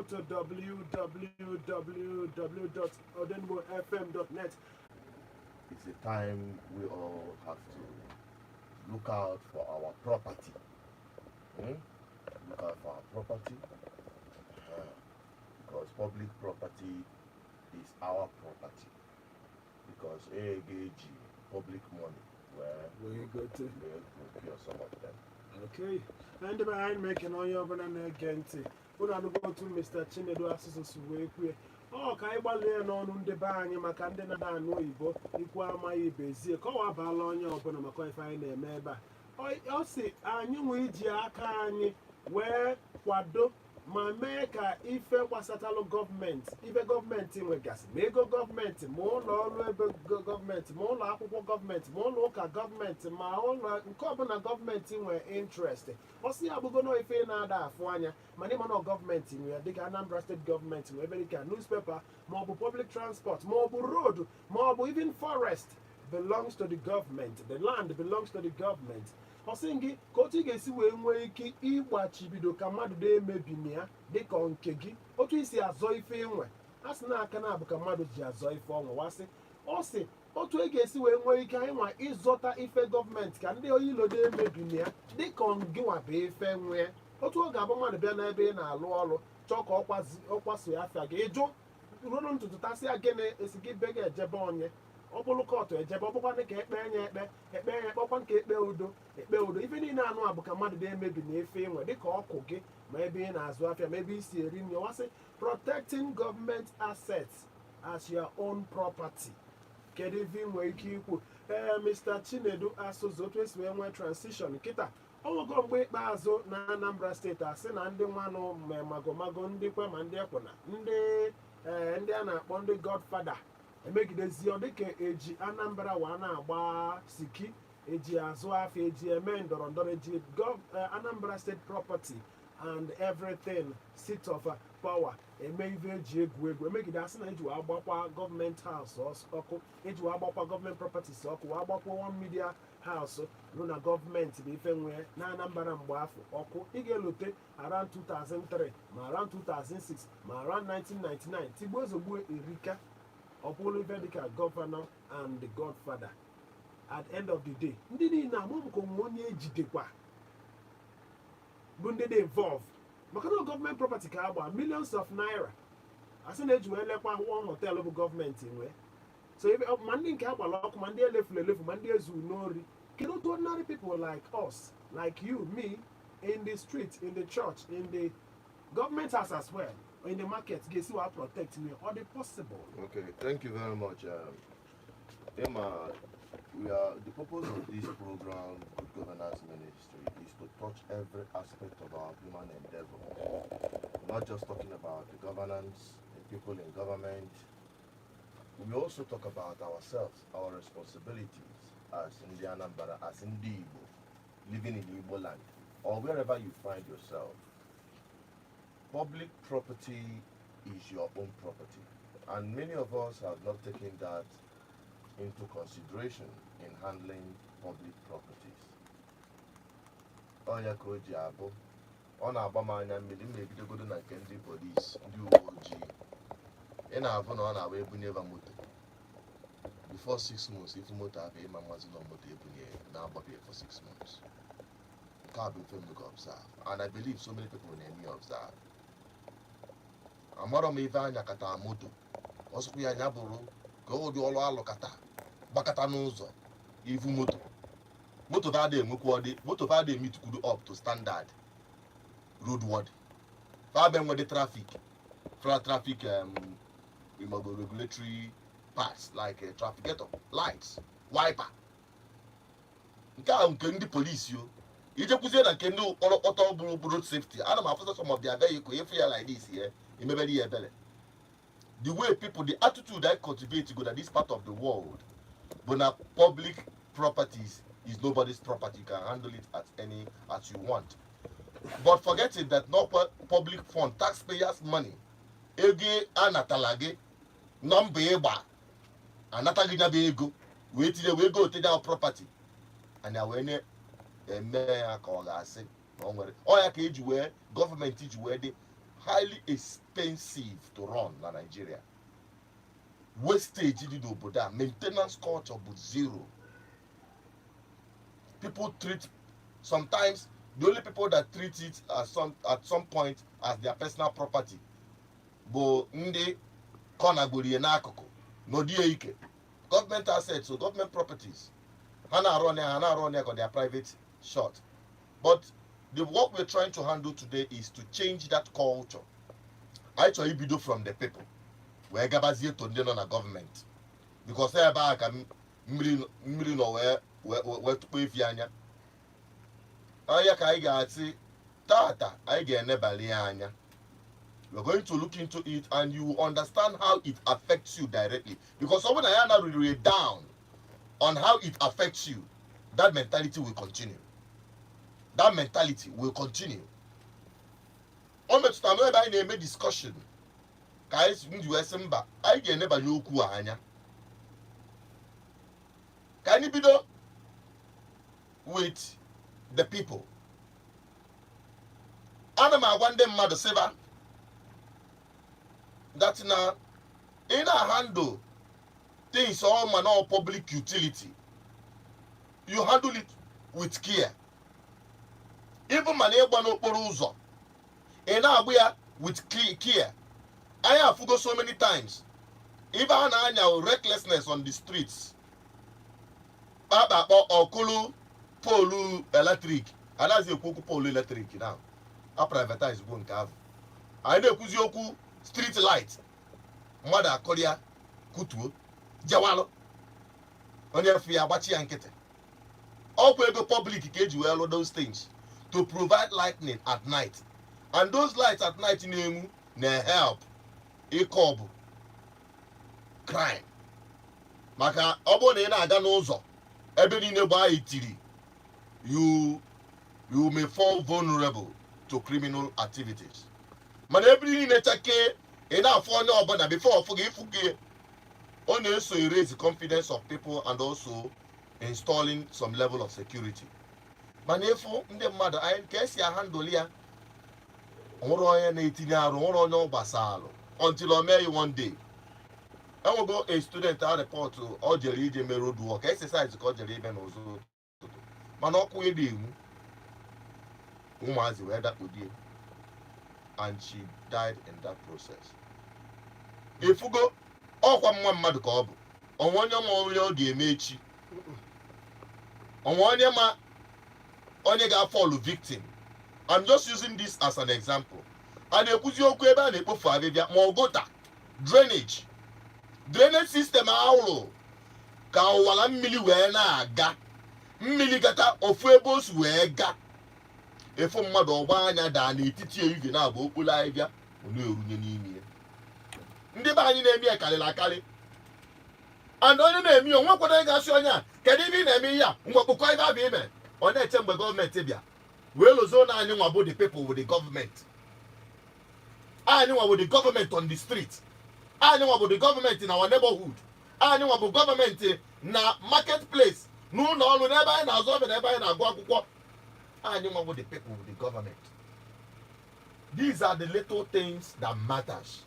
to www.odenwofm.net. It's a time we all have to look out for our property. Look out for our property. Because public property is our property. Because AAG, public money, where we go to procure some of them. Okay. And behind making on your banana again. We're going to go to Mr. Chinedu Associates Way. Oh, can I balloon on the bang? Macandana no Ibo, equal my busy. Call up on your Bonamaco if I name member. Oh, I'll see. I knew we can where what do my maker if it was at all government, if a government in Vegas, mega government, more law government, more local government, more local government, my own government government in were interested. Or see, I will go no if in other Fuanya, my name on government in where the Anambra State government, where they can newspaper, more public transport, more road, more even forest belongs to the government. The land belongs to the government. Osingi koti gesi we nwe ike igbachibido ka mmadụ na-emebi ya dịka nke gị otu isi azọ ife nwe asị na aka na abụ ka mmadụ ji azọ ife ọnwa wasị ọ sị otu ga-esi wee nwee ike anyị nwa ịzọta ife gọọmenti ka ndị oyilo na-emebi ya dịka ngịnwa bụ ife nwe otu ọ ga-abụ mmadụ bịa n'ebe ị na-alụ ọrụ chọọ ka ọkwaso ya afịa gị ịjụ ruru ntutu tasịa gịnị esi gị be gị ejebe onye ọ bụrụ kọtụ ejebe ọkpọkwa ka ekpe anya ekpe anya kpọkwa nke ekpe udo ife niile anụ a bụ ka mmadụ na-emebi na efe inwe dịka ọkụ gị ma ebe ị na-azụ afịa ma ebe isi eri nri wasị protecting government assets as your own property. Kedu ife nwee ike ikwu Mr. Chinedu Asụzụ otu esi wee nwee transition nkịta ọnwego mgbe ikpeazụ na Anambra steeti asị na ndị nwanụ magomago ndị kwe ma ndị ekwena ndị a na-akpọ ndị godfather emegidezi ọ dịka eji Anambra wa na-agba siki eji azụ afọ eji eme ndọrọndọrọ eji Anambra State property and everything seat of power eme ife eji egwu emegide asị na eji wa agbakwa gọọmenti house ọkụ eji wa agbakwa gọọmenti properties ọkụ wa agbakwa one media house rụ na gọọmenti bụ ife nwee na Anambra mgbe afọ ọkụ ị ga-elote around 2003 ma around 2006 ma around 1999 tigbuo ozugbo erika ọ bụrụ ife dịka gọvanọ and the godfather. At the end of the day ndị niile amụmụkọ nwe onye ejidekwa bụ ndị dị involve maka na gọọmenti property ka agba millions of naira asị na eji wee lekwa one hotel bụ gọọmenti nwee so ma ndị nke agbara ọkụ ma ndị elefuru elefu ma ndị ezuru n'ori kedu otu ordinary people like us like you me in the street in the church in the government house as well or in the market ga-esi wa protect me or the possible. Okay, thank you very much. Emma, the purpose of this program, Good Governance Ministry, is to touch every aspect of our human endeavor. Not just talking about the governance, the people in government. We also talk about ourselves, our responsibilities as Indian Anambra, as Igbo, living in Igbo land, or wherever you find yourself. Public property is your own property, and many of us have not taken that into consideration in handling public properties. Onya ka o ji abụ ọ na-agba m anya mmiri m ebidogodo na nke ndị polisi ndị uwe ojii ị na-abụ na ọ na-agba ebunyeba moto before 6 months ifu moto ahụ ịma mmazi na moto ebunye na-agbabeghị for 6 months. Nke a bụ ife m ga observe, and I believe so many people na-eme observe. Amarọ m ife anya kata moto ọsụkwu ya anya bụrụ ka ọ dị ọrụ alụkata gbakata n'ụzọ ivu moto va dey enwekwa ọdị moto va dey meet up to standard roadworthy va be nwede traffic regulatory parts like trafficator, lights, wiper. Nke a nke ndị polisi o ijekwuzie na nke ndị ọtọ bụrụ road safety. Ana m afụsa some of their vehicle if you like this here imebere ya ebele. The way people, the attitude I cultivate to go to this part of the world, but now public properties is nobody's property. You can handle it as you want. But forgetting that no public fund, taxpayers' money, ege anatalage, number eba, anatagina bego, we go take our property, and now when a mayor call us say, oh yeah, cage where government teach where they highly expensive to run na Nigeria. Wastage in the obodo, maintenance culture but zero. People treat, sometimes the only people that treat it at some point as their personal property. But ndị kọnagbori n'akụkụ n'ọdị ike. Government assets, so government properties. Hana run got their private shot. But the work we're trying to handle today is to change that culture. Actually, we do from the people. We're gabazie to the government. Because they're back and where to pay fianya. Aya kaigati tata aige nebalianya. We're going to look into it and you will understand how it affects you directly. Because someone I am not really down on how it affects you, that mentality will continue. That mentality will continue. On the time where I made discussion, guys, you Simba, I get never know who I am. Can you be done with the people? Anama one them mother saver. That now in a handle things all manner of public utility. You handle it with care. Even my neighbor no poruzo. And now we are with care. I have to go so many times. Even I recklessness on the streets. Baba or Kulu Polu electric. And as you cook Polu electric now. I privatize one have. I know Kuzioku street light. Mother Korea Kutu Jawalo. On your fear, Bachi and Kete. All go public cage well all those things to provide lightning at night. And those lights at night in Emu ne help a cob crime. Maka obone na aga n'ụzọ ebe niile gba itiri. You may fall vulnerable to criminal activities. Man every niile chake enough for no obona before forgive only so raise the confidence of people and also installing some level of security. Manefo ndị mmadụ anyị ka esi handle ya nwere onye na-etinye arụ nwere onye ọgbasalụ until o mee one day. Enwego a student a report o jere ije mere road work exercise ka o jere ibe n'ụzọ ụtụtụ mana ọkụ ede emu ụmụazị wee dakpodie and she died in that process. Ifugo ọkwa mma mmadụ ka ọ bụ onwe onye ma onye ọ ga-eme echi onwe onye ma onye ga-fall victim. I'm just using this as an example. And ekwuzi okwu ebe a na-ekpofu abịbịa ma ọgụta drainage system ahụ ka ọwara mmiri wee na-aga mmiri gata ofu ebe o si wee ga efu mmadụ ọgba anya daa n'etiti ehihie na-abụ okporo ahịbịa ọ na-erunye n'ime ya. Ndị be anyị na-eme ya karịrị akarị and onye na-eme ya nwekwara ịgasị onye a kedu ibe ị na-eme ya mwakpụkọ ibe abịa ime ọ na-eche mgbe gọọmenti bịa wee lozo na anyị nwa bụ the people with the government. Anyị nwa bụ the government on the street. Anyị nwa bụ the government in our neighborhood. Anyị nwa bụ government na marketplace n'ụlọ ọrụ n'ebe anyị na-azụ ọbịa n'ebe anyị na-agụ akwụkwọ. Anyị nwa bụ the people with the government. These are the little things that matters.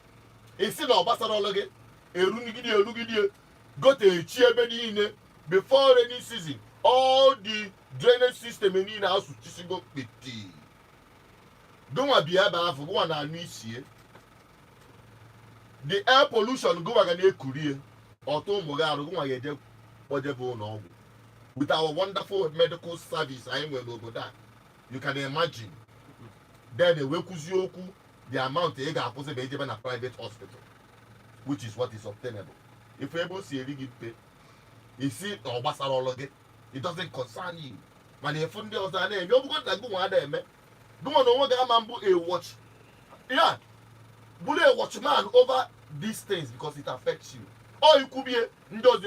Isi na ọgbasara ọlụ gị erugide gote echi ebe niile before rainy season. All the drainage system in the house to go pity. Don't be able to go on and miss. The air pollution go again a career or to Mogaro go again whatever no. With our wonderful medical service, I am well over that. You can imagine. Then the Wekuzioku, the amount they got possible even a private hospital, which is what is obtainable. If we able to see a pay, you see or basarology. It doesn't concern you. Man, if you don't know, you're going to go on there, man. Don't know what a watch. Yeah. Bully a watchman over these things because it affects you. Or you could be if you don't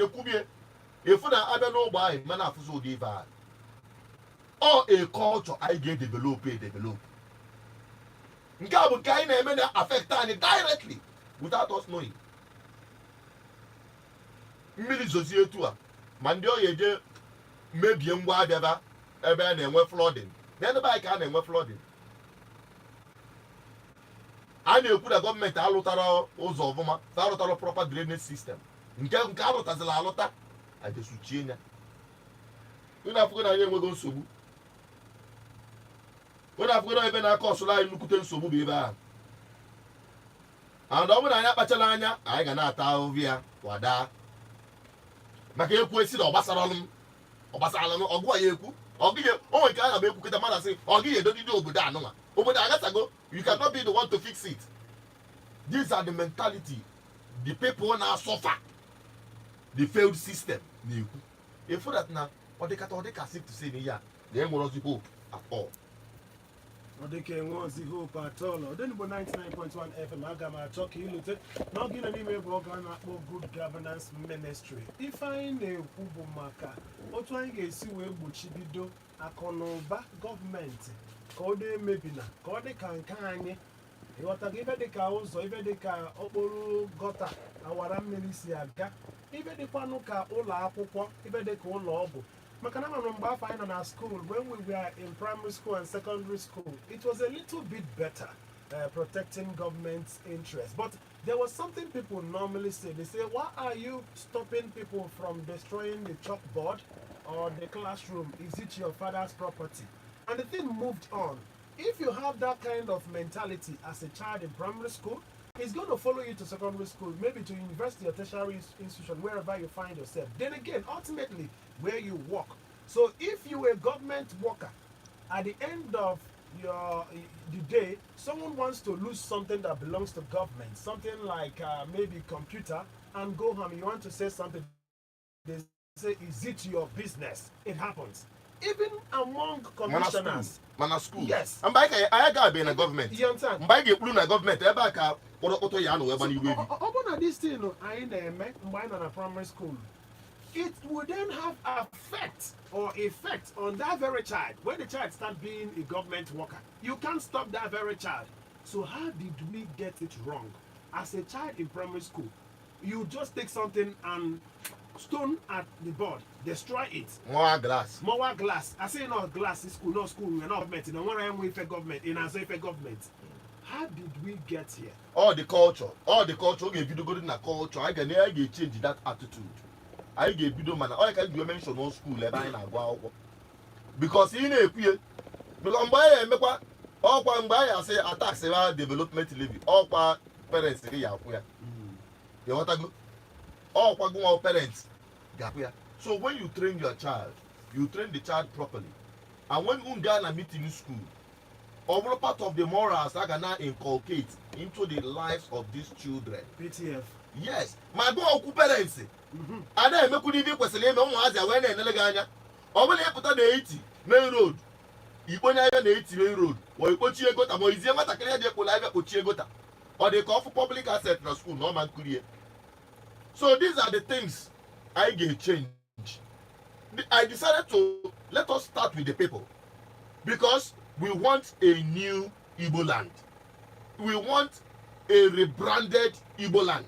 know why, man, I feel so divine. Or a culture I get develop. Ngabu kind of affect directly without us knowing. Mili Zosie too. Mandio yeje maybe ngwa abịaba ebe na-enwe flooding. Then the bike na-enwe flooding. a na-ekwu na gọọmenti alụtara ụzọ ọfụma alụtara proper drainage system nke alụtazila alụta ajesuchie ya onye afụgo na anyị enweghị nsogbu onye afụgo na ebe na-aka ọsụrụ anyị nnukwute nsogbu bụ ebe ahụ and ọ bụrụ na anyị akpachala anya anyị ga na-ata ahụhụ ya wada maka ekwu esi na ọ gbasara m ọgụ ya ekwu ọgịghị onwe nke a ga m ekwukọta mmadụ asị ọgịghị edogide obodo anụnwa obodo agatago you cannot be the one to fix it. These are the mentality the people now suffer the failed system na-ekwu efu that na ọ dịka sick to say na ya na enwere ozi hope at all. Ọ dịka enwe ozi hope at all. Ọ dị n'Igbo 99.1 FM aga m achọ ka ịlute n'oge na n'ime ebe ọ ga na-akpọ Good Governance Ministry. Ife anyị na-ekwu bụ maka otu anyị ga-esi wee gbochibido akụ na ụba gọọmenti ka ọ na-emebina ka ọ dị ka nke anyị ịghọtago ife dịka ụzọ ife dịka okporo gọta awara mmiri si aga ife dịkwanụ ka ụlọ akwụkwọ ife dịka ụlọ ọgwụ maka na mana mgbe afọ anyị nọ na school when we were in primary school and secondary school it was a little bit better protecting government's interest, but there was something people normally say. They say, why are you stopping people from destroying the chalkboard or the classroom? Is it your father's property? And the thing moved on. If you have that kind of mentality as a child in primary school, it's going to follow you to secondary school, maybe to university or tertiary institution, wherever you find yourself. Then again, ultimately, where you work. So if you were a government worker, at the end of the day, someone wants to lose something that belongs to government, something like maybe computer, and go home, you want to say something, they say, is it your business? It happens. Even among commissioners. Mana school. Yes. And by I got be in a government. You understand? By get blue na government, e ba ka auto ya no e ba ni we bi. Open this thing I na a primary school. It would then have effect on that very child. When the child starts being a government worker, you can't stop that very child. So how did we get it wrong? As a child in primary school, you just take something and stone at the board, destroy it. More glass. I say not glass is school, not school, we're not government. In one area we fair government, in another fair government. How did we get here? All the culture, if you go to the culture, I can change that attitude. I get video man. All I can do mention no school, because in a peer, because by all by say attacks development levy, all parents they are where. You want to go? All parents. So when you train your child, you train the child properly. And when Ungana meet in school, over part of the morals are gonna inculcate into the lives of these children. PTF. Yes. My boy parents. And then me could even question him on as I went in Elegania. Over there put on the 80 main road. You put on the 80 main road. Or you put your gota, or is your mata clear gota. Or they call for public asset in school, no man clear. So these are the things I get change. I decided to let us start with the people because we want a new Igbo land. We want a rebranded Igbo land.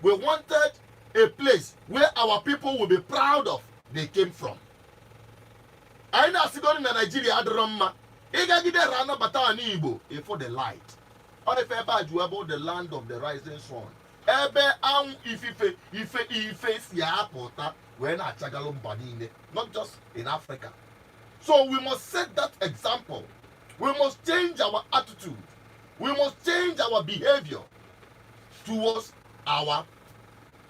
We wanted a place where our people will be proud of they came from. I know Sigoni in Nigeria Adroma. Igagide Rana Batani Igbo for the light. Or if ever you about the land of the rising sun. Ebe am ife siya pota when a chagalum badine, not just in Africa. So we must set that example. We must change our attitude. We must change our behavior towards our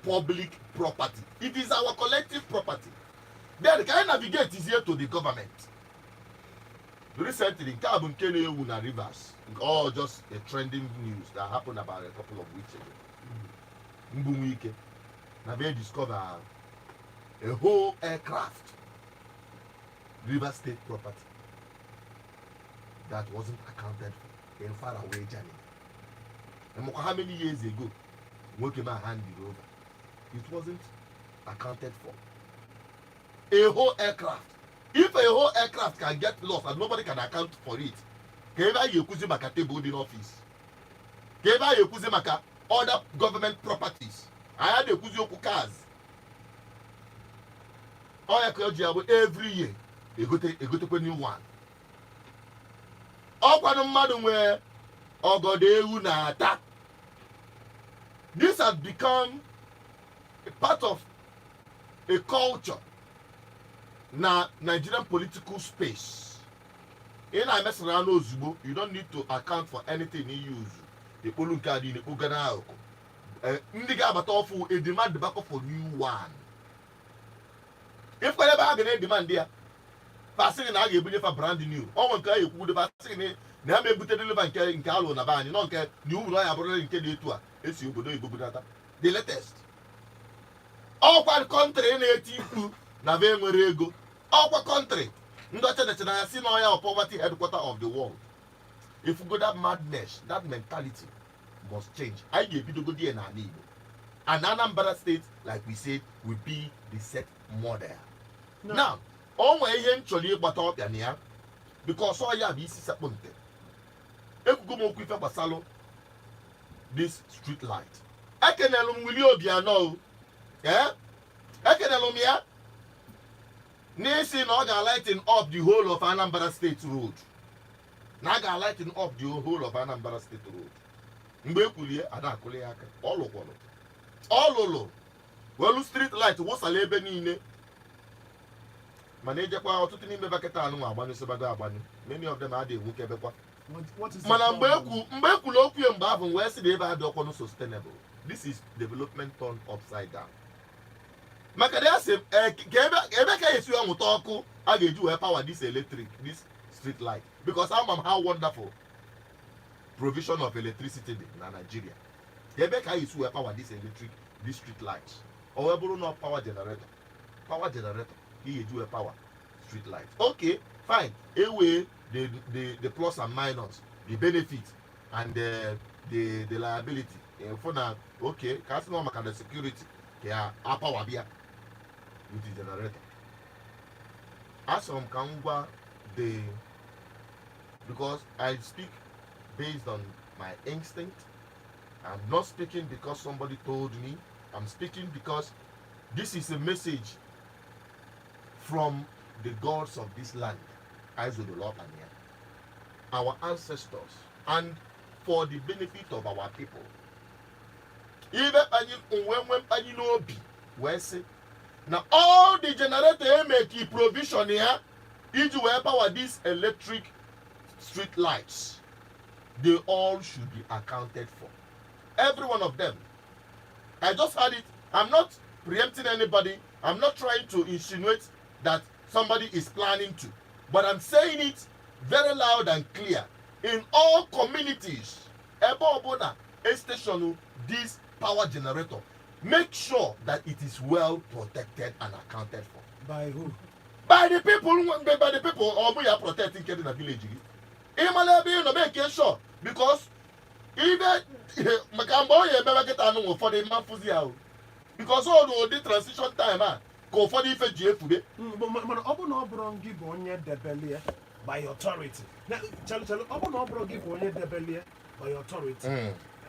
public property. It is our collective property. Then can I navigate easier to the government? Recently, in Carbon Kenya Wuna Rivers, all just a trending news that happened about a couple of weeks ago. Mbumwike, now they discover a whole aircraft, River State property, that wasn't accounted for in far away journey. And how many years ago, working my hand it over, it wasn't accounted for. A whole aircraft. If a whole aircraft can get lost and nobody can account for it, Keva Yekuzi Makate building office. Keva Yekuzi Maka other government properties. I had a Kuzioku cars. Every year, you go to a new one. All one of madam where ogodewu na ata. This has become a part of a culture na Nigerian political space. In a mess around ozugbo, you don't need to account for anything you use. The polukadi the ugana ndị ga-abata ọfụ a demand back for new one. If whatever I can demand there, passing na ga-ebunye fa brand new. Ọ nke a ekwu de passing na me bute deliver nke alụ na banyị no nke ni uru ya bụrụ nke dị etu a esi obodo Igbo budata. The latest. Ọkwa country na-eti mkpu na be nwere ego. Ọkwa country ndị ọcha na ya si na ya poverty headquarter of the world. If you go that madness, that mentality must change. I give you the good and Anambra State, like we said, will be the set model. No. Now, all my actually but up here because all you have is disappointed. If you go with Basalo, this street light. I can alum will you be a no? Yeah? I can alum here. Nation not lighting up the whole of Anambra State Road. Naga lighting up the whole of Anambra State Road. Mgbe kwulie ada akụli aka ọlụlụ welu street light wụsala ebe niile mana ejekwa ọtụtụ n'ime baketa anụ agbanyụ sobago agbanyụ many of them adị enwu kebekwa mana mgbe ekwulu okwu ya mgbe ahụ wee sị na ebe adị ọkwanụ sustainable. This is development turned upside down. Maka na asị ebe ka esi ọmụta ọkụ a ga-eji wee power this this street light because I'm how wonderful provision of electricity in Nigeria. Ebe ka isi wee power this street lights. Or ebe no power generator. Power generator. He do a power street light. Okay, fine. Anyway, the plus and minus, the benefit and the liability. For now, okay, kasi no maka the security. Yeah, power bia with the generator. As from Kangwa, because I speak based on my instinct. I'm not speaking because somebody told me. I'm speaking because this is a message from the gods of this land, our ancestors, and for the benefit of our people. Even now all the generator make provision here, to power these electric street lights. They all should be accounted for. Every one of them. I just had it. I'm not preempting anybody. I'm not trying to insinuate that somebody is planning to. But I'm saying it very loud and clear. In all communities, station this power generator. Make sure that it is well protected and accounted for. By who? By the people. By the people. Or we are protecting in the village. Make sure because even for the because all the transition time go for the FGF. By authority. Now, by authority.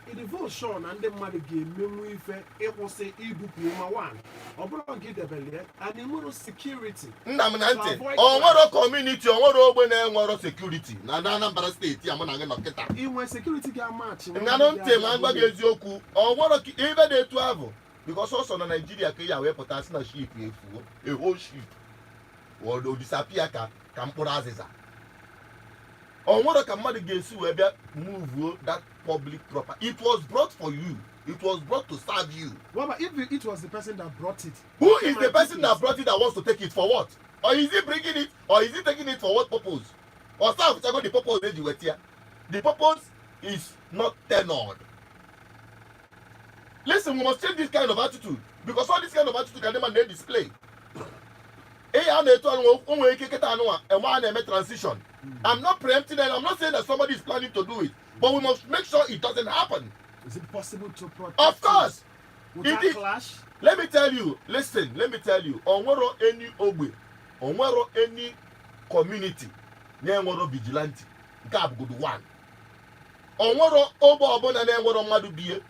It evolves Sean and the money game memory it was a Ibu one. Obron give the belly and immoral security. Namanante. Or what community or what security. Nana State, Yamanagana. In my security game match. And I don't tell Yoku or what even they travel. Because also in Nigeria, we have potassium sheep, a whole sheep. Or do disappear Camporaziza. Or what can money get you move that public property? It was brought for you. It was brought to serve you. Well, but if it was the person that brought it, who is the person that brought it that wants to take it for what? Or is he bringing it? Or is he taking it for what purpose? Or some the purpose the purpose is not tenored. Listen, we must change this kind of attitude because all this kind of attitude can never display. Transition. I'm not preempting and I'm not saying that somebody is planning to do it, but we must make sure it doesn't happen. Is it possible to protect? Of course. Without clash? Let me tell you, listen, let me tell you, on any ogbe, on any community, there vigilante, gab good one. On obo and then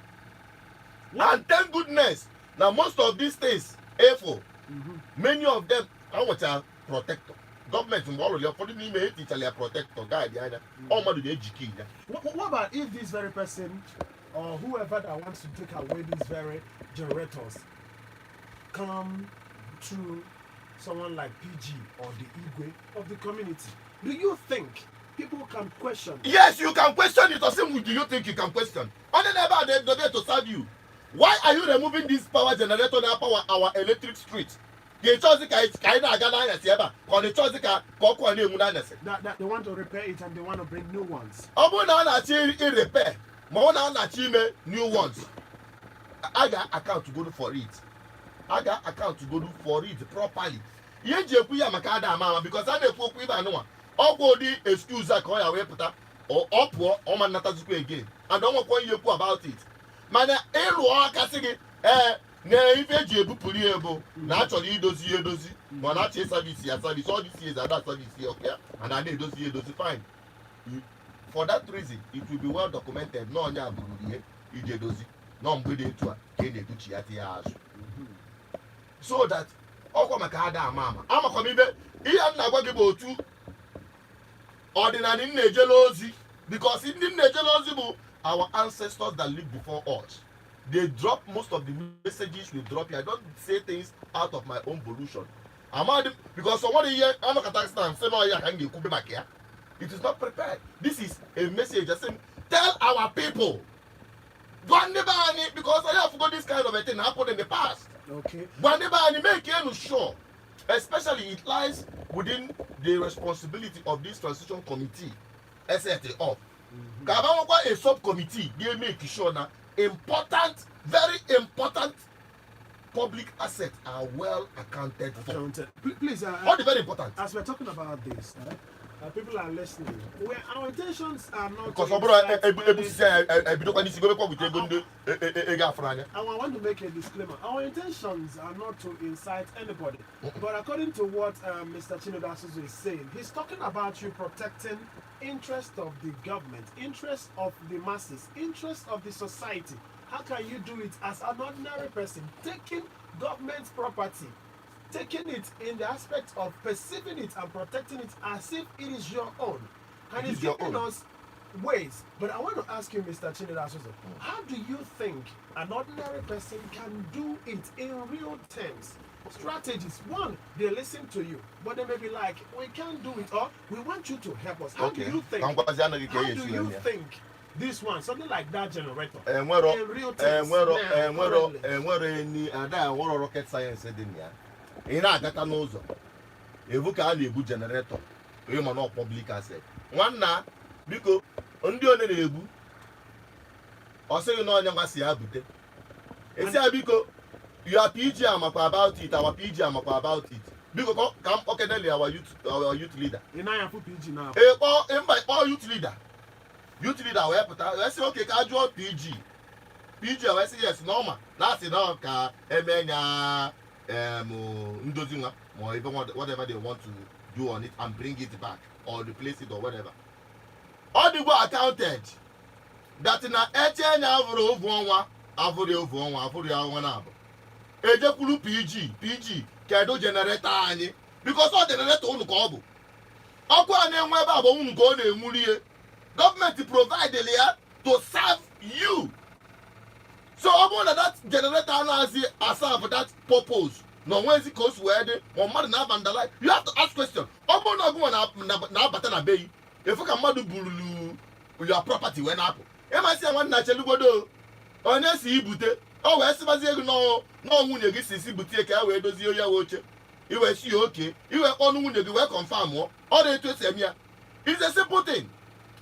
and thank goodness, now most of these things, many of them are protector. government mgbe ọ rụrụ ya ụfọdụ n'ime ha etichalia protector guide anya ọ mmadụ na-ejike ya. What about if this very person or whoever that wants to take away these very generators come to someone like PG or the Igwe of the community? Do you think people can question? Yes, you can question it. Or say, do you think you can question? Only never they there to serve you. Why are you removing this power generator now power our electric street? The choice kind of Ghana sieba, or the choice that they want to repair it and they want to bring new ones. Repair. New ones. I got account to go for it. I got account to go for it properly. Because I don't all go the excuse that call your put or upward or man not again. I don't want to you about it. Man, na ife eji ebupụ ego na achọrọ idozi edozi ma na achọ service ya service all these years ada service ya okay and I edozi fine. For that reason it will be well documented na onye abụrụ ihe iji edozi na mgbe dị etu a ka na-ebuchi ya tie azụ so that ọkwa maka ada ama amakwa m ibe ihe m na-agwa gị bụ otu ọdịnala na-ejele ozi because ndị na-ejele ozi bụ our ancestors that lived before us. They drop most of the messages we drop here. I don't say things out of my own volition. Because someone here, I'm not saying no, I can get back here. It is not prepared. This is a message just saying, tell our people. Because I have forgot this kind of a thing happened in the past. Okay. Make you sure. Especially it lies within the responsibility of this transition committee. SRT up. A subcommittee, they make sure now. Important, very important public assets are well accounted for. Please, all the very important. As we're talking about this, people are listening. Our intentions are not. Because I want to make a disclaimer. Our intentions are not to incite anybody. But according to what Mr. Chinedu is saying, he's talking about you protecting interest of the government, interest of the masses, interest of the society. How can you do it as an ordinary person, taking government property, taking it in the aspect of perceiving it and protecting it as if it is your own? And it's giving us ways. But I want to ask you, Mr. Chinedu, how do you think an ordinary person can do it in real terms? Strategies. One, they listen to you, but they may be like, we can't do it, or we want you to help us. How do you think? How do you think this one, something like that generator, in real terms? Rocket science in that knows a generator. You are not public asset. One now, because only on the ebu, or say you know, I'm going to say, because your PG about it, our PG about it. Because come okay, our youth leader. In I am PG now. All youth leader. Youth leader, let's say okay, casual PG. PG, I say yes, normal. That's enough. Ndozima, or even whatever they want to do on it and bring it back or replace it or whatever. All the work accounted that in a ejekulu PG kedu generator anyị because all generator unu ka ọ bụ ọkụ a na-enwe ebe abụ unu ka ọ na-enwuri ihe government provide ya to serve you so ọ bụrụ na that generator anaghịzi serve that purpose na onwezi ka o si wee dị ma mmadụ na-vandalize you have to ask question ọ bụrụ na ọgụnwa na-abata na be yi efu ka mmadụ burulu your property wee na-apụ ịmasị ya nwanna chelugodo onye si ibute o wee sibazie ego n'ọnwunye gị si butie ka wee dozie ya oche iwe si oke iwe ọnụ nwunye gị wee confirm ọ na-etu esi eme ya it's a simple thing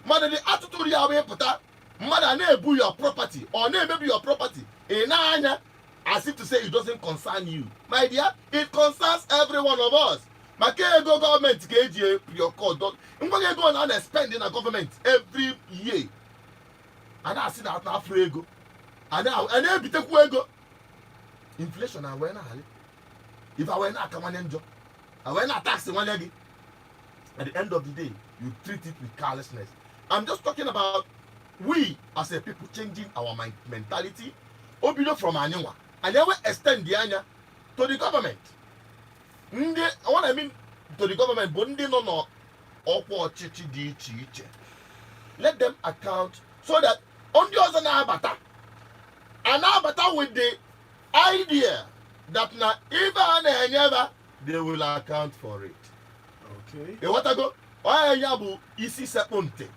mmadụ dị atụtụrụ ya wee pụta mmadụ a na-ebu your property or na-emebi your property ị na-anya as if to say it doesn't concern you my dear it concerns every one of us maka ego gọọmenti ka eji your call ngwa ego na spend na government every year a na-asị na afro ego a na-ebitekwu ego inflation awee na-ahali if awee na-akawanye njọ awee na-atax nwanne gị at the end of the day you treat it with carelessness. I'm just talking about we as a people changing our mentality obido from anyanwa and then we extend the anya to the government. What I mean to the government bụ ndị nọ n'ọkwa ọchịchị dị iche iche. Let them account so that ndị ọzọ na-abata with the idea that na ife a na-enye ebe they will account for it. Okay. Ịghọtago? Onye ya bụ isi sekpụ ntị.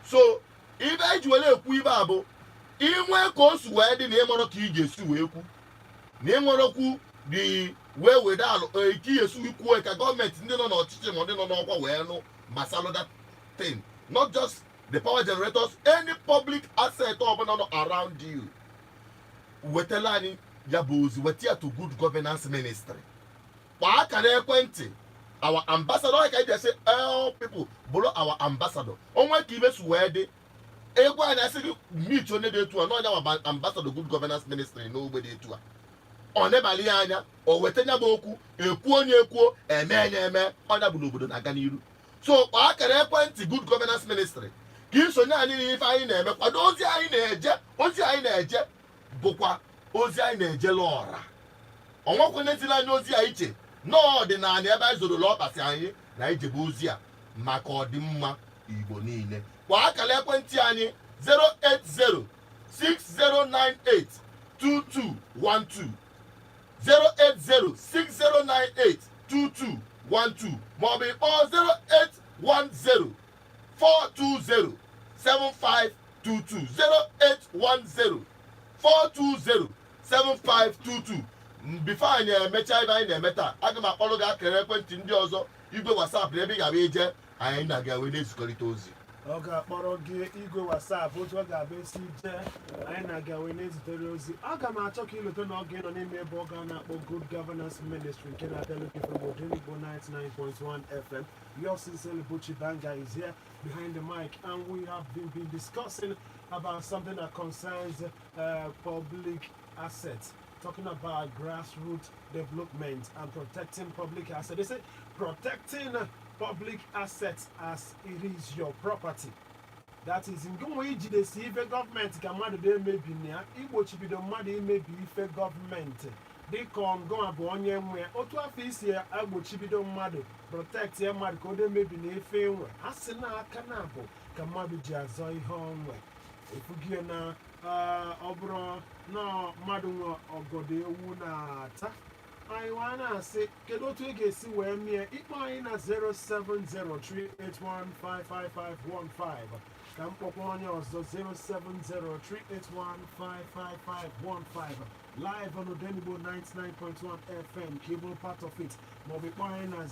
So ibe eji were ekwu ibe a bụ inwe ka o si wee dị na ịmụrụ ka ị ga-esi wee kwu na ịnwerekwu the way wede alụ ka ị ga-esi ikwu ka gọọmenti ndị nọ n'ọchịchị ma ndị nọ n'ọkwa wee nụ gbasara that thing, not just the power generators, any public asset ọbụla nọ around you. Wetala anyị ya bụ ozi weta ya to good governance ministry. Kpaa aka n'ekwentị our ambassador, like I just say, all people bụrụ our ambassador. Onwe ka ibe su wee dị ego anyị asị gị meet onye dị etu a n'ọnya our ambassador good governance ministry n'ogbe dị etu a. Ọ nebali ya anya o weta nya bụ okwu ekwu onye ekwuo eme ọnya bụ n'obodo na-aga n'iru. So kpaa aka n'ekwentị good governance ministry ka isonye anyị n'ife anyị na-eme, kwado ozi anyị na-eje bụkwa ozi anyị na-ejela ọra. Ọnwakwenetila anyị ozi a iche n'ọdịnala ebe anyị zoro ọkpasị anyị na ijebe ozi a maka ọdịmma Igbo niile. Kwa akara ekwentị anyị 08060982212 08060982212 maọbụ ịkpọọ 08104207522 08104207522. Before anyị emecha ebe anyị na-eme taa, aga m akpọrọ gị akara ekwentị ndị ọzọ igwe WhatsApp na ebe ị ga-abụ ije anyị na-aga wee na-ezikọrịta ozi. Ọ ga-akpọrọ gị igwe WhatsApp otu ọ ga-abụ esi jee anyị na-aga wee na-ezitere ozi. Aga m achọ ka ịlụta na ọ ga-enọ n'ime ebe ọ ga na-akpọ Good Governance Ministry nke na-abịa looking for Igbo 99.1 FM. Your sincerely Buchi Banga is here behind the mic, and we have been discussing about something that concerns public assets, talking about grassroots development and protecting public assets. They say protecting public assets as it is your property. That is in going iji the ife government ka mmadụ na-emebi na igbochibido mmadụ imebi ife gọọmenti dịka ọngọ abụ onye nwe otu afọ isi agbochibido mmadụ protect ya mmadụ ka ọ na-emebi na ife nwe ha si n'aka na abụ ka mmadụ ji azọ ihe onwe efugie na ọ bụrụ na mmadụ nwe ọgọdọ ewu na-ata anyị wa na-asị kedu otu ị ga-esi wee mie ikpe anyị na 07038155515 ka mkpọkwa onye ọzọ 07038155515 live on Odenigbo 99.1 FM ka ị bụrụ part of it maọbụ ikpe anyị na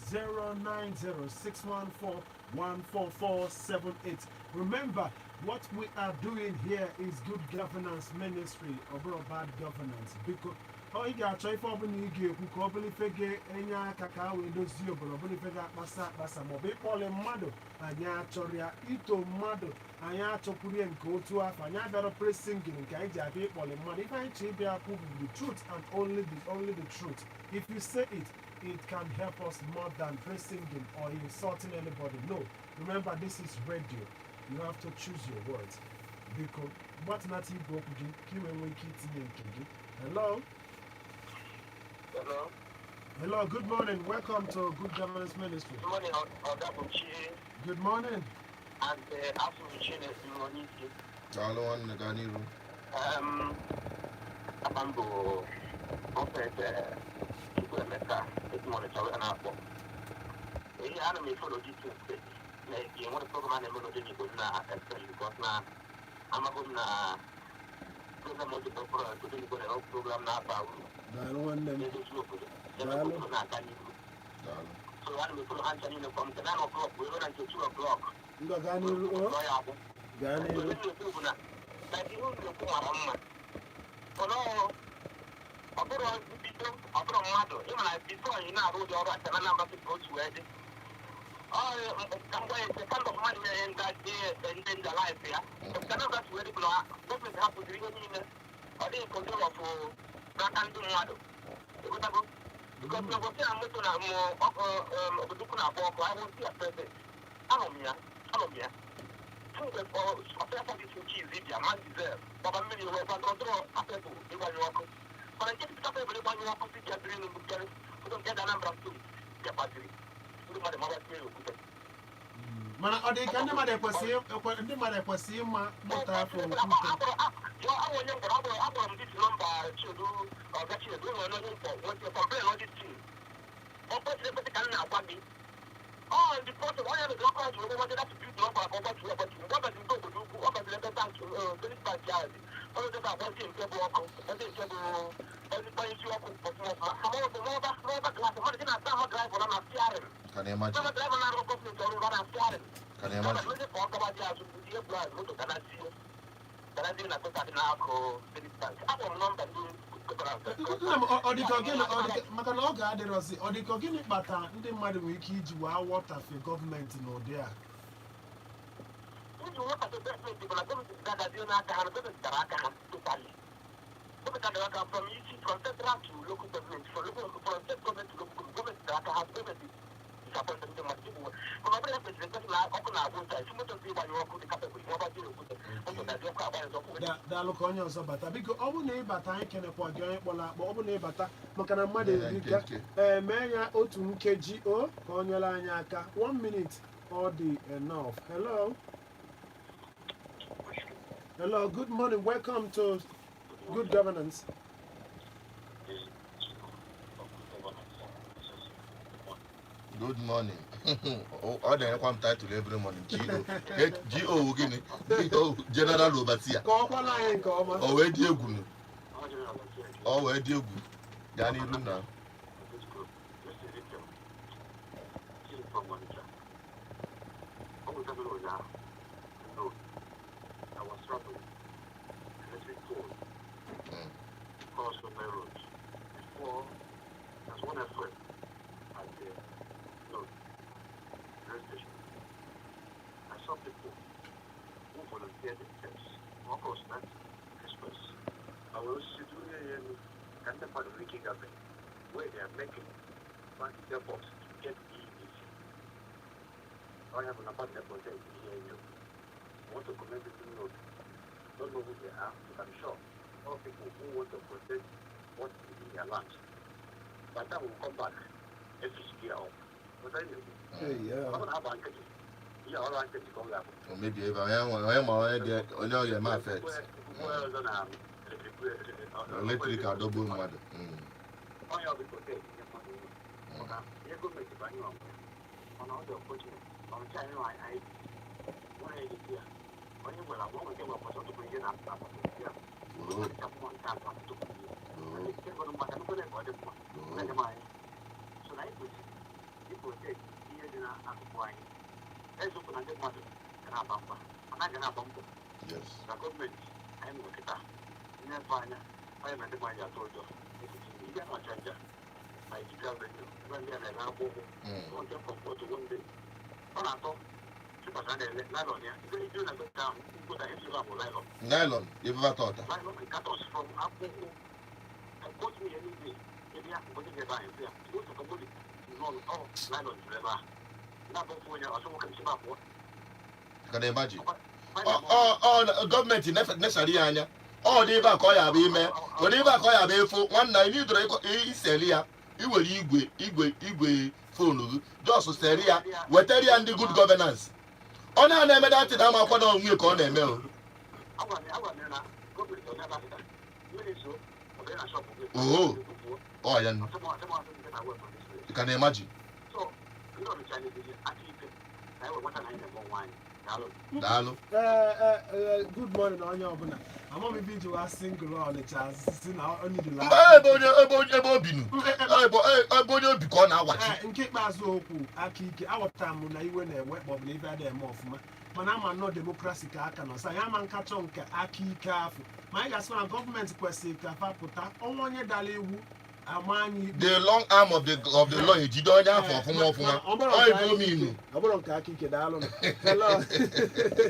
09061414478. Remember, what we are doing here is good governance ministry, or bad governance, because ị ga-achọ ife ọbụla ị ga-ekwu ka ọ bụla ife ga-enye aka ka wee dozie obodo, ọ bụla ife ga-akpasa maọbụ ịkpọli mmadụ anyị achọrọ ya, ito mmadụ anyị achọkwuru ya nke otu afọ, anyị abịara presingin nke anyị ji abịa ịkpọli mmadụ. Ife anyị chọrọ ịbịa kwụ bụ the truth and only the truth. If you say it can help us more than presingin or insulting anybody. No, remember this is radio. You have to choose your words. Because what not Igbo okwu gị ka ị wee nwee ike itinye nke gị. Hello? Hello. Hello, good morning. Welcome to Good Governance Ministry. Good morning, Odabuchi. Good morning. And Asubuchi is Monisi. Hello, one Ganiru. Abambo, Opet, Mecca, this morning, so an apple. Any anime follow this thing. You want to program a melody because now, because now I'm a good program to the program now. I don't want them. So I'm going to answer you from 9 o'clock. We run until 2 o'clock. Because I'm going to I won't see a person. I don't mean. But I get to everybody when you walk to get the don't get a number of two. mana ọ dị ka ndị mmadụ ekwesịghị ịma mụta afọ okwute Oh, the person, why are the doctors who wanted to build up our property, but what does it go to do? What does it back to the backyard? What does that want to do? What is everybody you up for? How about the rubber glass? What is that? How drive on a steering? Can you imagine? Drive on a company to run a steering. Can you imagine? What is the about the house? The blood, look at that. That I didn't put that in our call. I don't know that. ọ dịka gịnị maka na ọ ga-adịrọzi ọ dịka gịnị kpata ndị mmadụ nwere ike iji waa wọtafe gọọmenti n'ụdị a iji wọtafe gọọmenti bụ na gọọmenti ga-agazi n'aka ha na gọọmenti dara aka ha totally gọọmenti dara aka from isi from central to local government from state government to local government dara aka ha gọọmenti disappointed ndị mmadụ igbo mana ọ bụrụ na prezidenti na ọkụ na-agwụ nta isi moto ndị ịgbanye ọkụ dị kapebụl ihe ọba jiri okwute moto na-adị ọkụ agbanyezi ọkụ daalụ ka onye ọzọ bata biko ọ bụ na ịbata anyị kenekwa gị onye kpọrọ akpọ ọ bụ na ịbata maka na mmadụ erika mee ya otu nkeji o ka o nyere anyị aka 1 minute ọ dị enough. Hello, good morning, welcome to Good Governance. Good morning. Ọ na-enyekwa m title every morning. G.O. gịnị? General Obatia. Ka ọ kwala anyị nke ọma. O wee dị egwu. O wee dị egwu. Gaa n'iru na. Where they are making massive efforts to get EVs. I have an apartment project here in you. I want to commend people who don't know who they are, but I'm sure all people who want to protect what is in their land. By the time we come back, every year off. What are you doing? Yeah. I'm going to have a yeah, all I can do is Or maybe if I am your man affect. Electric are double mother. Onye ọbụla protect ihe mmadụ uru maka ihe gọọmenti banye ọgụ mana ọ dị ọkpọchiri na ọcha anyị anyị nwere editi ya onye gwara agwa nwere nwe ọkpọchọ tupu ihe na apụta apụta ya kapụmọ nke atọ tupu ihe nke gwara maka nkwere ka ọ dị mma na-enye m anyị so na anyị kwesịrị iprotect ihe dị n'akụkụ anyị eziokwu na ndị mmadụ ga na-agba mgba mana ga na-agba mbọ na gọọmenti anyị nwere kịta nyefe anya onye na ndị mmadụ atụ ụjọ ya na chaja na ijika venue ebe ndị a na-ele akwụkwọ oge kọmpọtụ wonde ọ na-atọ chịpasa na-ele nylon ya ebe iju na gota ahụ mkpụta ejila bụ nylon ebe atọta nylon cartons from akwụkwọ kotu ihe niile ebe ya mgbe ndị ebe ahụ ya otu kọmpọtụ nylon ọ nylon juru ebe ahụ na-abụfụ onye ọsọ nwoke nchebe abụọ ka na-emaji gọọmenti nesara ya anya ọ dị ebe a ka ọ ya bụ ime ọ dị ebe a ka ọ ya bụ efu nwanna anyị n'idoro iseli ya iwere igwe fonu gị jos seri ya wetara ya ndị good governance ọ na-eme datị na ama akwa na onwe ka ọ na-eme o oho ọ ya ka na-emaji daalụ good morning onye ọbụla amaghị iji wa single ọnịcha si na onidula ebe obinu ebe onye obi ka ọ na-awachi nke ikpeazụ okwu aka ike aghọtara m na iwe na-enwe maọbụ na ibe adịghị eme ọfụma mana ama nọ demokrasi ka aka nọ sa ya ama nkachọ nke aka ike afọ ma anyị ga-asị na gọọmenti kwesịrị ka fapụta ọnwa onye dara iwu the long arm of the law ejide onye afọ ọfụma ọ bụrụ nke aka ike daalụ hello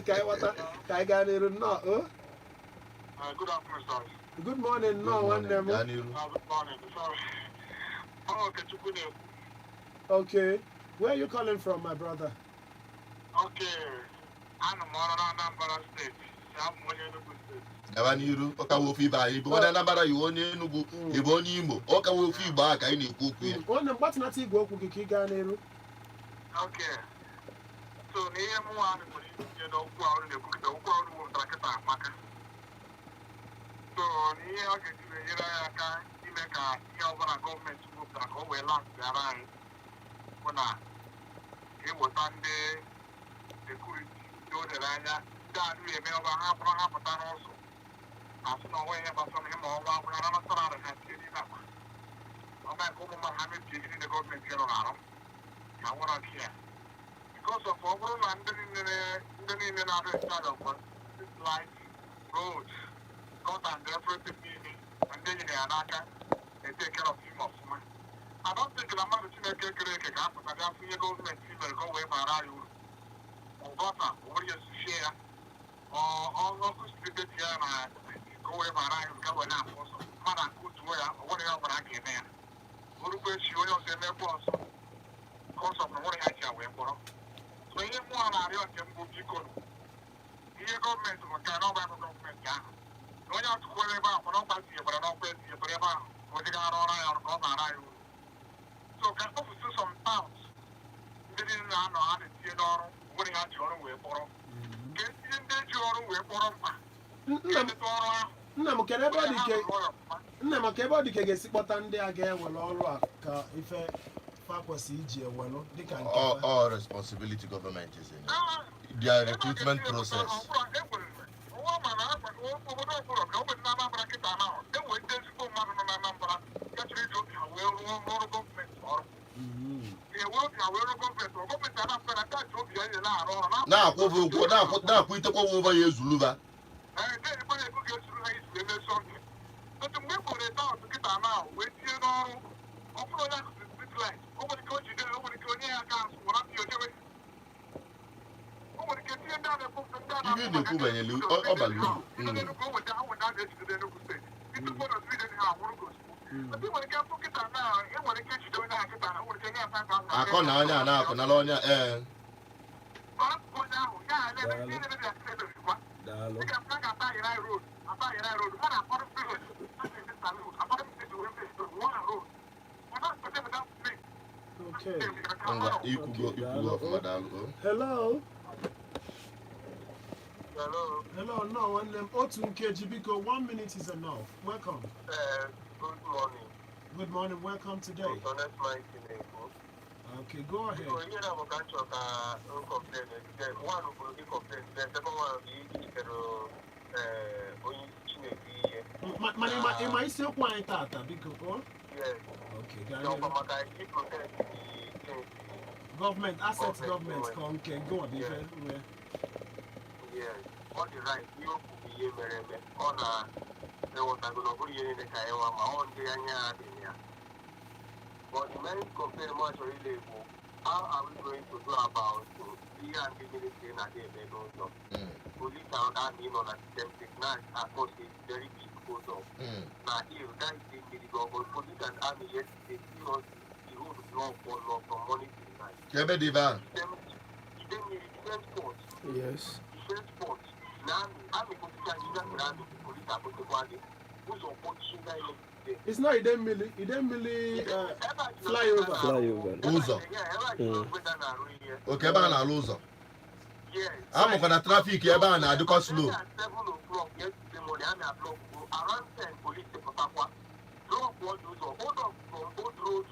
ka anyị ghọta ka anyị gaa n'iru nnọọ good afternoon, sir. Good morning, no one them. Good morning, sir. Okay, where are you calling from, my brother? Okay, I'm Anambra State. Gaba n'iru ọ ka wofu ibe anyị bụ onye Anambra yi onye Enugu ịbụ onye Imo ọ ka wofu Igbo a ka anyị na-ekwu okwu ya onye mgbatịnata igwe okwu gị ka ị gaa n'iru Okay. So near one, you know, crowd the book, the crowd will track it up, Maka. So near I get you a car, you make a government to move that over last around when he was on the security, do the Rana, that we may have half a ton also. As no way about some him or one another has seen enough. I'm not going to have it in the government here around. I want to care. Because of overall in the other side of us, it's like roads, not under everything meaning, and then in Anaka, they take care of him of woman. I don't think I'm not going to make a gap, but I think the government will go away by you. Or Gota, or you share, or all locals to get here and go away by you, go and up also. Mother, good to wear, or whatever I get there. Who will show you the airport? Because of the way I shall wear for. So you want to get more people. Here government cannot have a government. No, you have to worry about nobody, but I don't pay you for ever. What you got on our government. So can offer some pounds. Didn't know how to see it all. What you have your own way for. Get in the your way for. Nna maka ebe ọ dị ka ga-esi kpọta ndị a ga-ewe n'ọrụ a ka ife fakwasị iji ewelu dịka nke all responsibility government is in it. Their recruitment process. Na-akwụ itekwa ụgwọ ya ezuluba. Ibe na-ekwu banyere ọbara uru. Akọ na onye a na-akọnala onye ee. Okay. Hello. Hello. Hello, no, and Otu Nkeji Biko, 1 minute is enough. Welcome. Good morning. Good morning, welcome today. Okay, go ahead. Am I still quiet, Tata? Biko? Yes. Okay, government, assets government, okay, go on. Yes. All the right, you could be on there was a good year in the Kiowa, my own day. But the main compare much really how are we going to do about 3 and the ministry and they don't know. Police are not in on a system now, of course, it's very big photo. Now, if that is the government, police and army, yes, they still the road long for from morning to night. Yes. It's not Idemili flyover. Uzo. Okay, ba na uzo. Yes. I'm going to traffic ebe a na-adịkọ slow. 7 o'clock yesterday morning, I'm at block around 10 police to Papua. Drop one user, hold up from Old Road,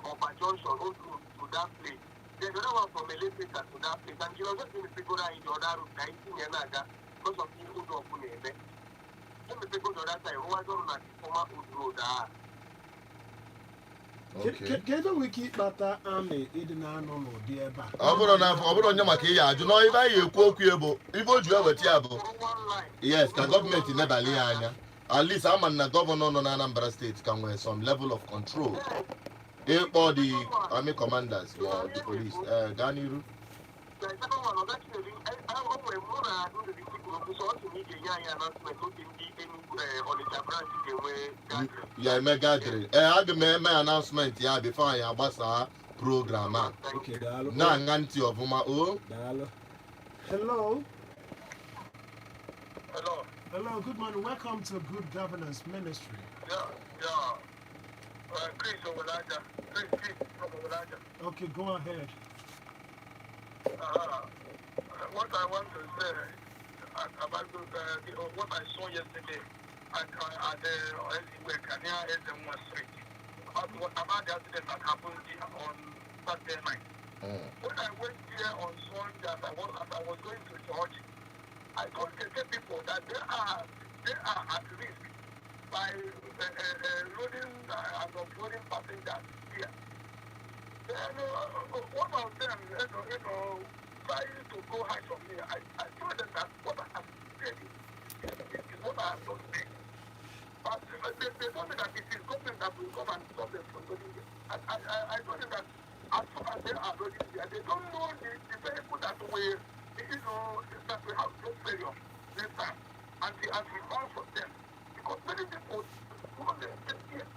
Opa Junction, Old Road to that place. There's another one from Electrica to that place. And you know, just in the figure in the other road, 19 years ago, because of the Old Road. Let me take on the other side, who was on the former Old Road. Okay. Kedu wiki kpata amị ịdị na-anọ n'ụdị ebe a? Ọ bụrụ onye maka ihe ajụ na ibe anyị ekwu okwu ebo ibe o ji eweta ya bụ yes ka gọọmenti nebali ya anya at least ama na gọvanọ nọ na Anambra steeti ka nwee some level of control ịkpọ the army commanders or the police gaa n'iru. Ya eme gathering aga m eme announcement ya before anyị agbasa program a na-aṅa ntị ọfụma o. Hello. Hello. Hello, good morning. Welcome to Good Governance Ministry. Yeah. Chris Obalaja. Chris from Obalaja. Okay, go ahead. What I want to say about what I saw yesterday at the work near SM1 Street about the accident that happened on Saturday night. When I went here on Sunday, as I was going to church, I told the people that they are at risk by loading and offloading passengers here. Then one of them, trying to go high from me. I told them that what I have said is what I have not said. But they told me that it is government that will come and stop them from going there. I told them that as far as they are going there, they don't know the people that will, that we have no failure this time. And we found for them. Because many people go there here.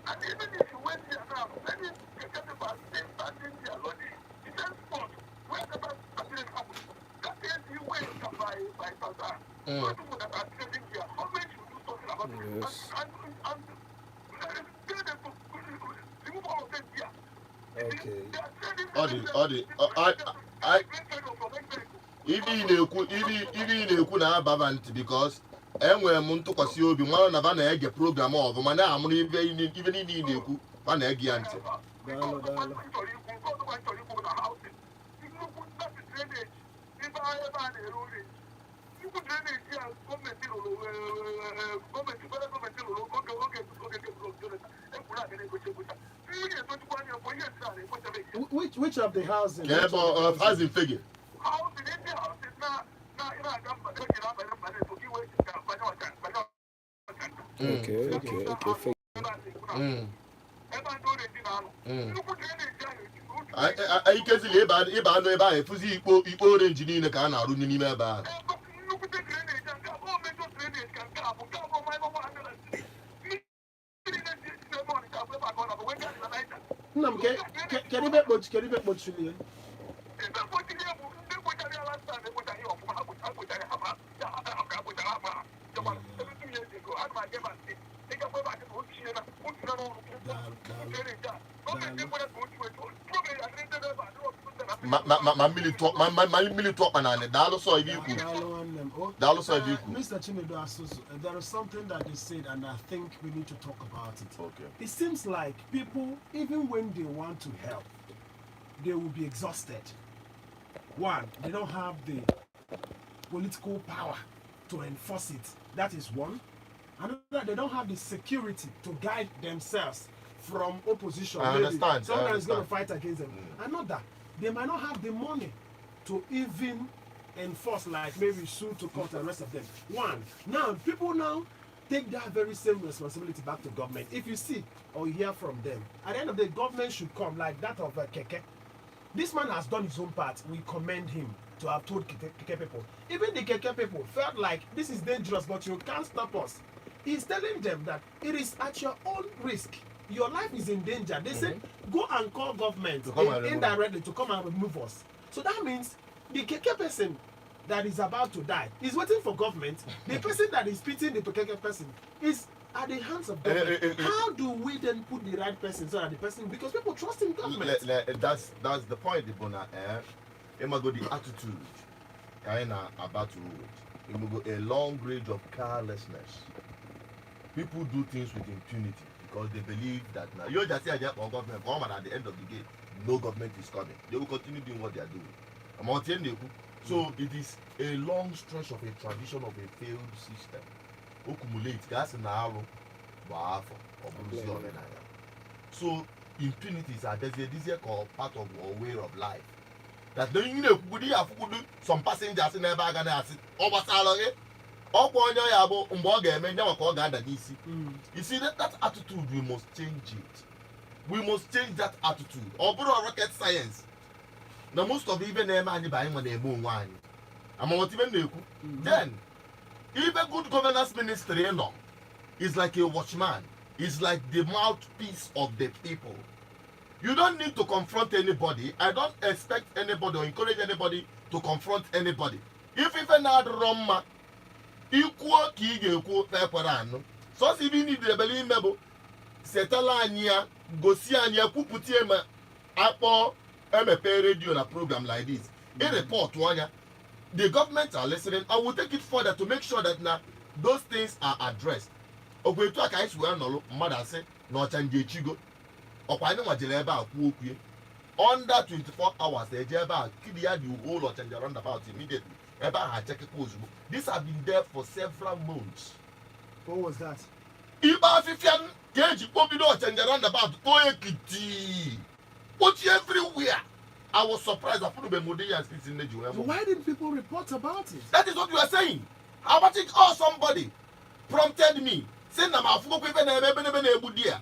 And even if you went here now, many people are still standing there loading the same spot. Wherever accident happens, that is the way by Tazar. Those people that are trading here, government should do something about it. Yes. And tell them to remove all of them here. Okay. They are trading Ibi na-ekwu na abavant because enwere m ntụkwasị obi nwa na ba na-ege program ọbụma na-amụrụ ibe niile ị na-ekwu ba na-ege ya ntị. Which of the housing? Ka ebe housing figure. Okay. Anyị kezili ịba anụ ebe ahụ efuzi ikpo orenji niile ka a na-arụ n'ime ebe ahụ. Nna m kedu ibe kpochiri ya? Ma mmiri tụọ na anị daalụ sọ ibe ikwu. Daalụ sọ ibe ikwu. Mr. Chinedu Asusu, there is something that they said and I think we need to talk about it. Okay. It seems like people, even when they want to help, they will be exhausted. One, they don't have the political power to enforce it. That is one. Another, they don't have the security to guide themselves from opposition. I understand. Someone is going to fight against them. Another, they might not have the money to even enforce, like maybe sue to court and the rest of them. One, now people now take that very same responsibility back to government. If you see or you hear from them, at the end of the day, government should come like that of Keke. This man has done his own part. We commend him to have told Keke people. Even the Keke people felt like this is dangerous, but you can't stop us. He's telling them that it is at your own risk. Your life is in danger. They said, go and call government indirectly to come and remove us. So that means the Keke person that is about to die is waiting for government. The person that is pitying the Keke person is at the hands of government. How do we then put the right person so that the person, because people trust in government? That's the point, Ibona. Imago the attitude. About to Imago a long range of carelessness. People do things with impunity because they believe that now you just say on government come and at the end of the game, no government is coming. They will continue doing what they are doing. So it is a long stretch of a tradition of a failed system. Accumulate gas in our so impunities are part of our way of life. That you know some passengers in the bag and acid over salary. You see that attitude, we must change it. We must change that attitude. Although rocket science. Now most of even them are buying when they move one. I'm not even then. Even good governance ministry is like a watchman. It's like the mouthpiece of the people. You don't need to confront anybody. I don't expect anybody or encourage anybody to confront anybody. If even had Roma, equal key equal fair so if you need the belly mebo, Setalania, Gosiania, Puputiema, Apple, MP radio on a program like this. a report one, the government are listening. I will take it further to make sure that now those things are addressed. Okay, to a case where no mother say no change chigo. Or why no majeleba kuokwe. Under 24 hours, the jeba clear the whole of change roundabout immediately. Eba ha check it. These have been there for several months. What was that? Iba fifian keji pobido change roundabout to ekiti. Put everywhere. I was surprised. I put the Modi and sits in the Jew. Why didn't people report about it? That is what you are saying. How about it? Or somebody prompted me. Say na ma fuko kwe na ebe ebudia.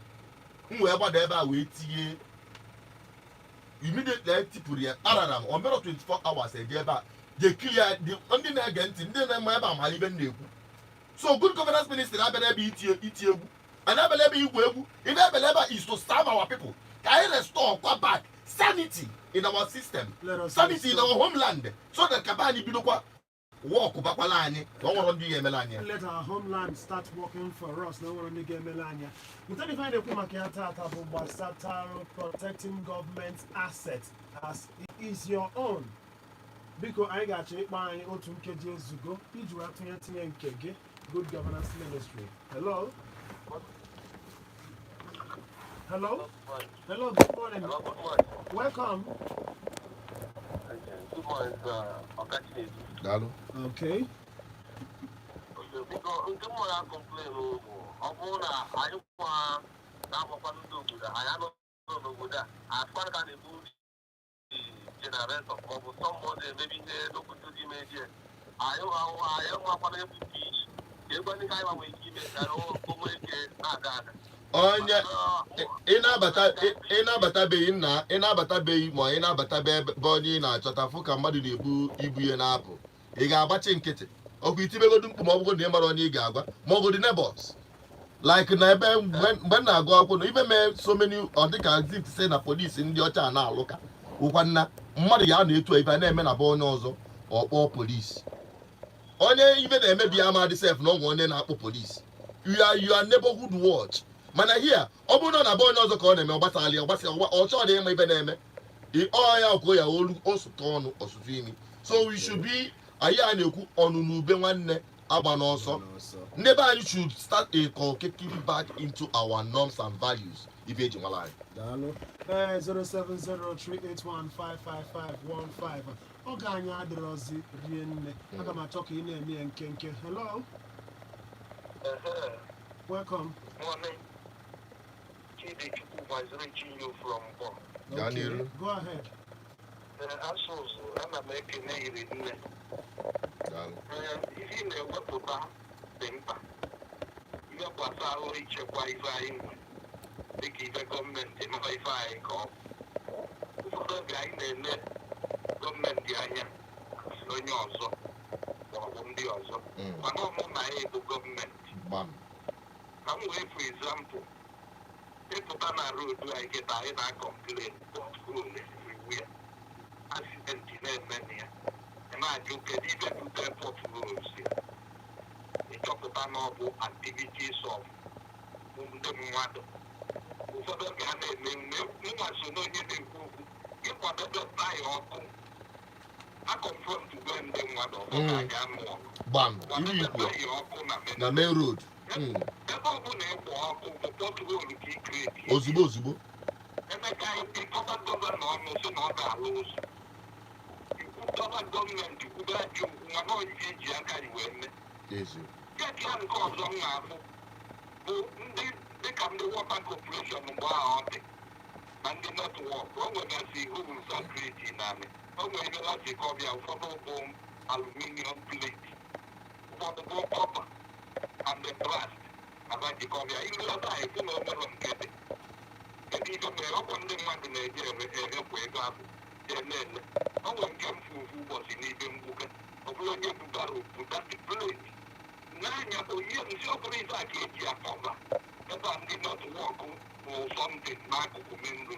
Whoever they ever wait here. Immediately people here. Araram. On better 24 hours. They clear the only against him. They never have even nebu. So good governance minister. I better be itiyebu. And I better be webu. If I better is to serve our people. Can I restore come back sanity in our system, sanity in our homeland, so that Kabani Bilokwa walk Bakwalani, let our homeland start working for us. No one on the game Melania. We tell you find a Kumakiata protecting government assets as it is your own. Because I got you by Otum KJs to go, Kege, Good Governance Ministry. Hello? Hello? Hello, good morning. Hello, good morning. Welcome. Good morning, Okachi. Hello. Okay. Because the more I complain, I want I know that I find that the generation of somebody maybe they look to the media. I am a peace. Everybody kind of way I don't onye ịnabatabeghị ma ị na-abatabe onye ị na-achọta fụ ka mmadụ na-ebu ibu ihe na-apụ ị ga-agbachi nkịtị ọkụ itibegodu mkpu ma ọ bụgo na ị mara onye ị ga-agwa ma ọ bụ the neighbors like na ebe mgbe m na-agụ akwụkwọ na ibe mee so many ọ dịka zit say na polisi ndị ọcha na-alụka ụkwa nna mmadụ ya na-etu ife na-eme na be onye ọzọ ọkpọ polisi onye ibe na-emebi ama dị sef na ọgwụ onye na-akpọ polisi you are neighborhood watch. Mana here, ọ bụrụ na abụọ onye ọzọ ka ọ na-eme ọchọ dị ịma ibe na-eme ya ọkụ ya olu osụta ọnụ ọsụtụ imi so we should be anyị a na-ekwu ọnụ n'ube nwanne agba n'ọsọ ndị be anyị should start a kicking back into our norms and values ibe eji nwala anyị 07038155515 ọ ga anyị adịrọzi rie nne aga m achọ ka ị na-eme ya nkenke. Hello? Welcome. Morning. Was reaching you from Bon. Okay, go ahead. Also, I'm making a reading. If you know what to buy, then you have got our reach a Wi-Fi. They give a government in Wi-Fi call. For the guy in the government, so you also, or one day also. One of my government. I'm waiting for example. People on a road where I get a complaint, potholes everywhere, accident in many, and I do get even to the potholes here. They talk about activities of the mother. For the guy, no one should know you want to buy or I confront to them the mother. I got more. Bam, na main road. Ozugbo. Aluminium plate for the copper and the brass. About the coffee, I know that I don't know what I'm getting. And even the open the man in Nigeria, wake up, then no one came who was in even book of looking to borrow to that plate. 9 years, so please I can't get over. But I did not walk or something, Marco Comendo.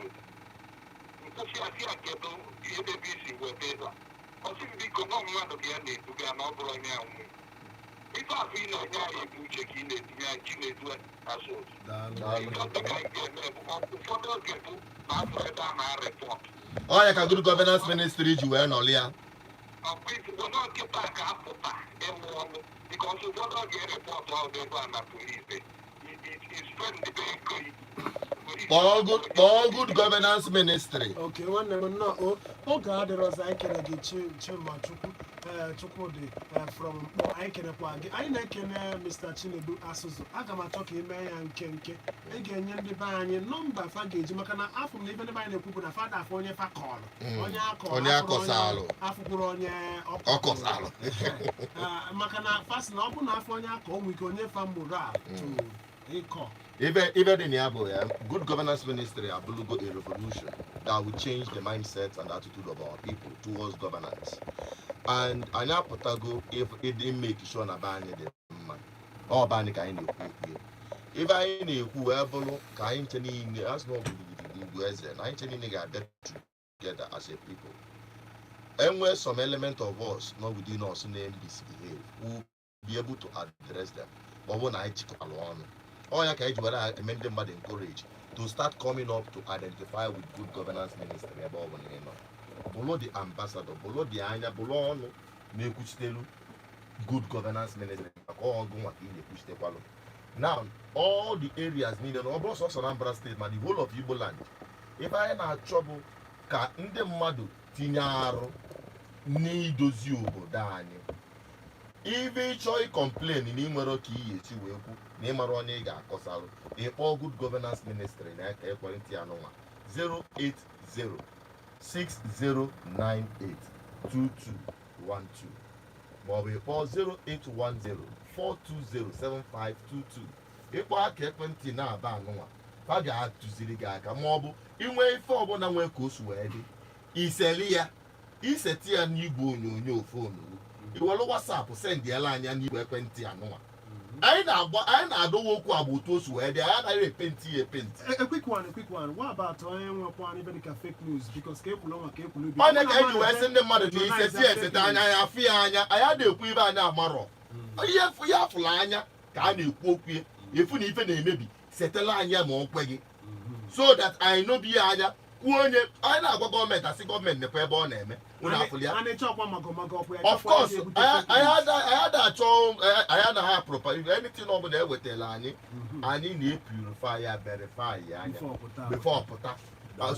Because I get the ABC whatever. I think because no one of the end to get another now. If I feel like I do check in it, I can do it as well. Oh, you can go to governance ministry, you were not here. we're not get back up because you don't get a report out there by the police. It's friendly. All good governance ministry. Okay, one never know. Oh God, there was I can get Chima Chukudi from I can apply. I can Mr. Chinedu Asuzu. I come talking man and Kenke. Again, the buying number fagage. Macana Afum even by the people of Father for your call. On your cosalo. Afuronia Ocosalo. Macana fast noble for your call. We can never mura to a call. Even in Yabo, good governance ministry are building a revolution that will change the mindset and attitude of our people towards governance. And Anya Potago, if it didn't make sure na bani the man, or bani kind of if I knew whoever kind of as no good, I get together as a people. And where some element of us not within us name misbehave, we'll be able to address them. But when I check alone. Or I can amend them but encourage to start coming up to identify with good governance ministry above below the ambassador, below the anya, below good governance ministry. Now, all the areas needed, almost also Anambra State, but the whole of Igbo land. If I have trouble, ka ndị mmadụ tinye arụ n'idozi obodo anyị. Ibe ịchọ complain na ịnwere ka iyi echi wee kwu na ịmara onye ị ga-akọsalụ ịkpọ good governance ministry na aka ekwentị anụnwa 08060982212 maọbụ ịkpọ 08104207522 ịkpọ aka ekwentị na-aba anụnwa ha ga-atụziri gị aka maọbụ inwe ife ọbụla nwee ka o si wee dị iseli ya iseti ya n'igwe onyonyo fonu iwelu WhatsApp send yala anya n'igwe ekwentị anụnwa anyị na-adọwa okwu agba otu o si wee dị anyị anaghị epenti a quick one what about onye nwekwa anyị dị ka fake news because ka ekwulu nwa ka ekwulu bi onye ka eji wee sị ndị mmadụ na iseti esete anya ya afị ya anya anyị na-ekwu ibe anyị amarọ ihe ya afụla anya ka a na-ekwu okwu efu na ife na-emebi setela anya ma ọ kwe gị so that anyị nobi ya anya kwuo onye anyị na-agwa gọọmenti asị gọọmenti nekwa ebe ọ na-eme of course anyị anaghị apụrụpa anything ọ bụla ewetala anyị na-epurify ya verify ya anya before pụta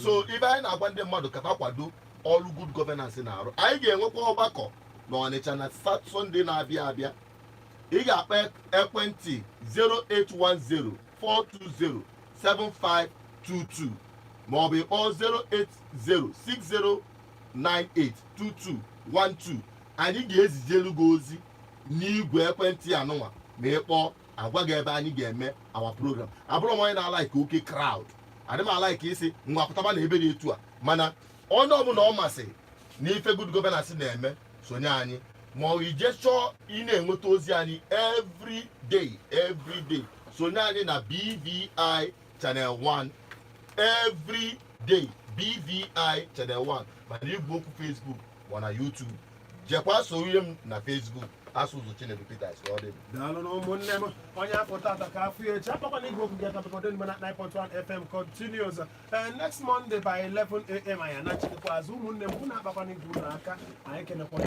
so ibe anyị na-agwa ndị mmadụ ka ha kwado ọrụ good governance na-arụ anyị ga-enwekwa ọgbakọ na Ọnịcha na Sunday na-abịa abịa ị ga-akpa ekwentị 08104207522 maọbụ ịkpọ 08060982212 anyị ga-ezijelu gị ozi n'igwe ekwentị anụnwa ma ịkpọ agwa gị ebe anyị ga-eme our program abụrụ m onye na-alaiki oke crowd adị m alaiki isi nwapụtaba na ebe dị etu a mana onye ọbụla ọ masịrị na ife good governance na-eme sonye anyị ma ọ ije chọọ ị na-enweta ozi anyị every day sonye anyị na BVI Channel 1 every day BVI Channel 1 mana igwe okwu Facebook ma na YouTube jekwa sonye m na Facebook Asuzu Chinedu Peters ọ dị daalụ na ụmụnne m onye afọ tata ka afọ echi akpakwa na igwe okwu gị atapụkọdo n'ime na 9.1 FM continues next Monday by 11 AM anyị anachikwa azụ ụmụnne m hụ na akpakwa na igwe ụlọ aka anyị kenekwa